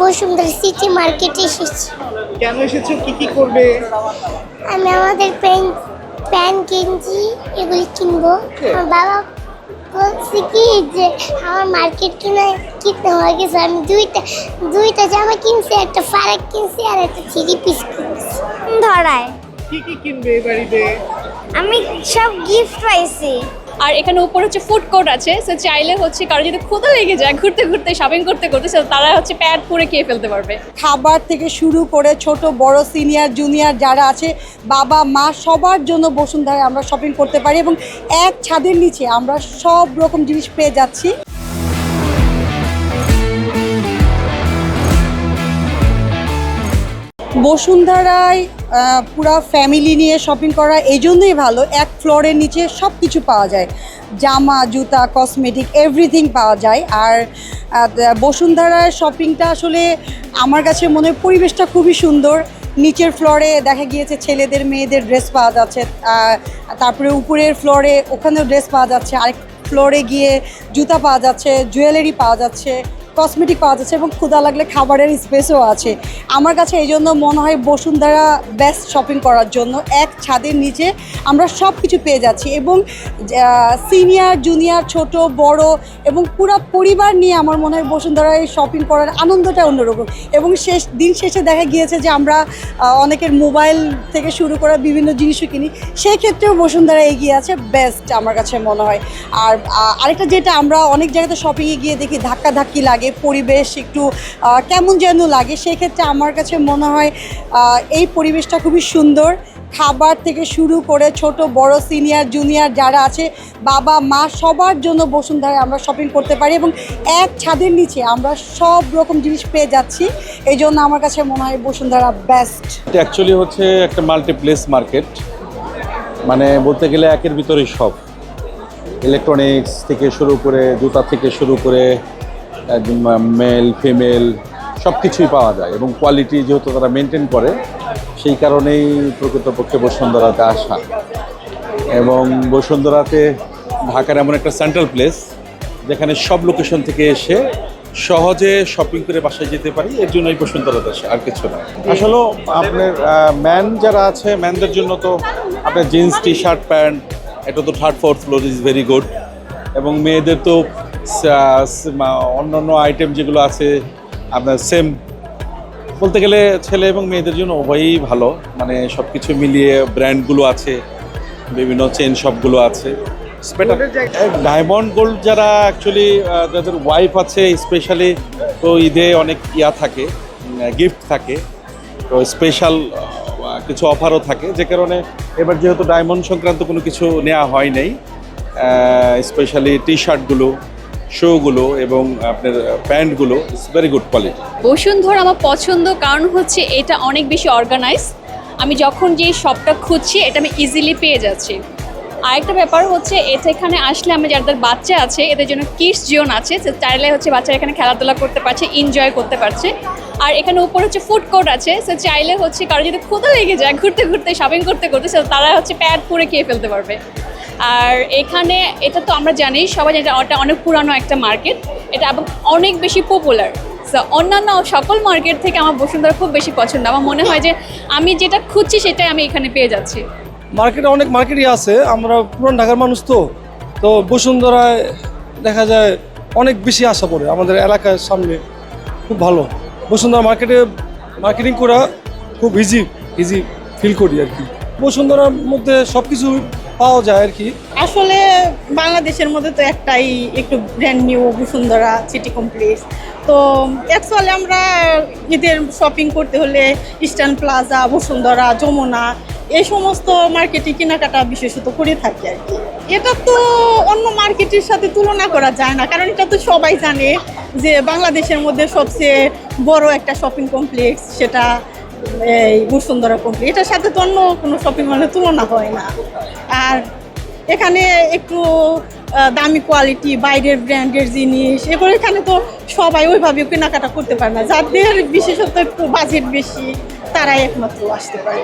Bashundhara city মার্কেটে এসেছি। কেন এসেছো, কি কি করবে? আমি আমাদের প্যান্ট গেঞ্জি এগুলি কিনবো। আমার বাবা বলছে কি যে আমার মার্কেট কিনতে হয়ে গেছে। আমি দুইটা জামা কিনছি, একটা ফারাক কিনছি আর একটা 3 পিস কিনছি। ধরায় কি কি কিনবে এই বাড়িতে? আমি সব গিফট পাইছি। আর এখানে উপর হচ্ছে ফুড কোর্ট আছে, সো চাইলে হচ্ছে কারো যদি ক্ষুধা লেগে যায় ঘুরতে ঘুরতে শপিং করতে করতে, so তারা হচ্ছে প্যাড পুরে খেয়ে ফেলতে পারবে। খাবার থেকে শুরু করে ছোট বড় সিনিয়র জুনিয়র যারা আছে, বাবা মা সবার জন্য বসুন্ধরায় আমরা শপিং করতে পারি এবং এক ছাদের নিচে আমরা সব রকম জিনিস পেয়ে যাচ্ছি। বসুন্ধরায় পুরা ফ্যামিলি নিয়ে শপিং করা এই জন্যই ভালো, এক ফ্লোরের নিচে সব কিছু পাওয়া যায়, জামা জুতা কসমেটিক এভরিথিং পাওয়া যায়। আর বসুন্ধরার শপিংটা আসলে আমার কাছে মনে হয় পরিবেশটা খুবই সুন্দর। নিচের ফ্লোরে দেখা গিয়েছে ছেলেদের মেয়েদের ড্রেস পাওয়া যাচ্ছে, তারপরে উপরের ফ্লোরে ওখানেও ড্রেস পাওয়া যাচ্ছে, আরেক ফ্লোরে গিয়ে জুতা পাওয়া যাচ্ছে, জুয়েলারি পাওয়া যাচ্ছে, কসমেটিক পাওয়া যাচ্ছে এবং ক্ষুধা লাগলে খাবারের স্পেসও আছে। আমার কাছে এই জন্য মনে হয় বসুন্ধরা বেস্ট শপিং করার জন্য, এক ছাদের নিচে আমরা সব কিছু পেয়ে যাচ্ছি এবং সিনিয়র জুনিয়র ছোট বড় এবং পুরো পরিবার নিয়ে আমার মনে হয় বসুন্ধরায় শপিং করার আনন্দটা অন্যরকম। এবং দিন শেষে দেখা গিয়েছে যে আমরা অনেকের মোবাইল থেকে শুরু করে বিভিন্ন জিনিসও কিনি, সেই ক্ষেত্রেও বসুন্ধরা এগিয়ে আছে, বেস্ট আমার কাছে মনে হয়। আর আরেকটা যেটা আমরা অনেক জায়গাতে শপিংয়ে গিয়ে দেখি ধাক্কাধাক্কি লাগে, পরিবেশ একটু কেমন যেন লাগে, সেক্ষেত্রে আমার কাছে মনে হয় এই পরিবেশটা খুবই সুন্দর। খাবার থেকে শুরু করে ছোট বড় সিনিয়র জুনিয়র যারা আছে, বাবা মা সবার জন্য বসুন্ধরায় আমরা শপিং করতে পারি এবং এক ছাদের নিচে আমরা সব রকম জিনিস পেয়ে যাচ্ছি। এই জন্য আমার কাছে মনে হয় বসুন্ধরা বেস্ট। এটা অ্যাকচুয়ালি হচ্ছে একটা মাল্টিপ্লেস মার্কেট, মানে বলতে গেলে একের ভিতরেই সব, ইলেকট্রনিক্স থেকে শুরু করে জুতা থেকে শুরু করে মেল ফিমেল সব কিছুই পাওয়া যায় এবং কোয়ালিটি যেহেতু তারা মেনটেন করে, সেই কারণেই প্রকৃতপক্ষে বসুন্ধরাতে আসা। এবং বসুন্ধরাতে ঢাকার এমন একটা সেন্ট্রাল প্লেস যেখানে সব লোকেশন থেকে এসে সহজে শপিং করে বাসায় যেতে পারি, এর জন্যই বসুন্ধরাতে আসে, আর কিছু না। আসলে আপনার ম্যান যারা আছে, ম্যানদের জন্য তো আপনার জিন্স টি শার্ট প্যান্ট, এটা তো 3rd 4th floor is very good. এবং মেয়েদের তো অন্যান্য আইটেম যেগুলো আছে আপনার সেম, বলতে গেলে ছেলে এবং মেয়েদের জন্য উভয়ই ভালো, মানে সব কিছু মিলিয়ে ব্র্যান্ডগুলো আছে, বিভিন্ন চেন শপগুলো আছে। ডায়মন্ড গোল্ড যারা অ্যাকচুয়ালি যাদের ওয়াইফ আছে স্পেশালি, তো ঈদে অনেক থাকে, গিফট থাকে, তো স্পেশাল কিছু অফারও থাকে, যে কারণে এবার যেহেতু ডায়মন্ড সংক্রান্ত কোনো কিছু নেওয়া হয় নাই, স্পেশালি টি শার্টগুলো, শোগুলো এবং আপনার প্যান্টগুলো it's very good quality. Bashundhara আমার পছন্দ কারণ হচ্ছে এটা অনেক বেশি অর্গানাইজ। আমি যখন যে শপটা খুঁজছি এটা আমি ইজিলি পেয়ে যাচ্ছি। আরেকটা ব্যাপার হচ্ছে এখানে আসলে আমরা যাদের বাচ্চা আছে এদের জন্য কিডস জোন আছে, চাইলে হচ্ছে বাচ্চারা এখানে খেলাধুলা করতে পারছে, এনজয় করতে পারছে। আর এখানে উপর হচ্ছে ফুড কোর্ট আছে, সো চাইলে হচ্ছে কারো যদি ক্ষুধা লেগে যায় ঘুরতে ঘুরতে শপিং করতে করতে, so তারা হচ্ছে প্যাড পুরে খেয়ে ফেলতে পারবে। আর এখানে এটা তো আমরা জানি সবাই, এটা অনেক পুরানো একটা মার্কেট, এটা এবং অনেক বেশি পপুলার। সো অন্যান্য সকল মার্কেট থেকে আমার বসুন্ধরা খুব বেশি পছন্দ। আমার মনে হয় যে আমি যেটা খুঁজছি সেটাই আমি এখানে পেয়ে যাচ্ছি। মার্কেটে অনেক মার্কেটই আছে, আমরা পুরান ঢাকার মানুষ তো বসুন্ধরায় দেখা যায় অনেক বেশি আশা পড়ে আমাদের এলাকার সামনে, খুব ভালো। বসুন্ধরা মার্কেটে মার্কেটিং করা খুব ইজি ফিল করি আর কি। বসুন্ধরার মধ্যে সব কিছু পাওয়া যায় আর কি। আসলে বাংলাদেশের মধ্যে তো একটাই একটু brand new Bashundhara city complex. তো অ্যাকচুয়ালি আমরা ঈদের শপিং করতে হলে ইস্টার্ন প্লাজা, বসুন্ধরা, যমুনা এই সমস্ত মার্কেটে কেনাকাটা বিশেষত করে থাকি আর কি। এটা তো অন্য মার্কেটের সাথে তুলনা করা যায় না, কারণ এটা তো সবাই জানে যে বাংলাদেশের মধ্যে সবচেয়ে বড় একটা শপিং কমপ্লেক্স সেটা এই বসুন্ধরা কমপ্লেক্স। এটার সাথে তো অন্য কোনো শপিং মলের তুলনা হয় না। আর এখানে একটু দামি কোয়ালিটি, বাইরের ব্র্যান্ডের জিনিস, এগুলো এখানে তো সবাই ওইভাবে কেনাকাটা করতে পারে না। যাদের বিশেষত একটু বাজেট বেশি তারাই একমাত্র আসতে পারে।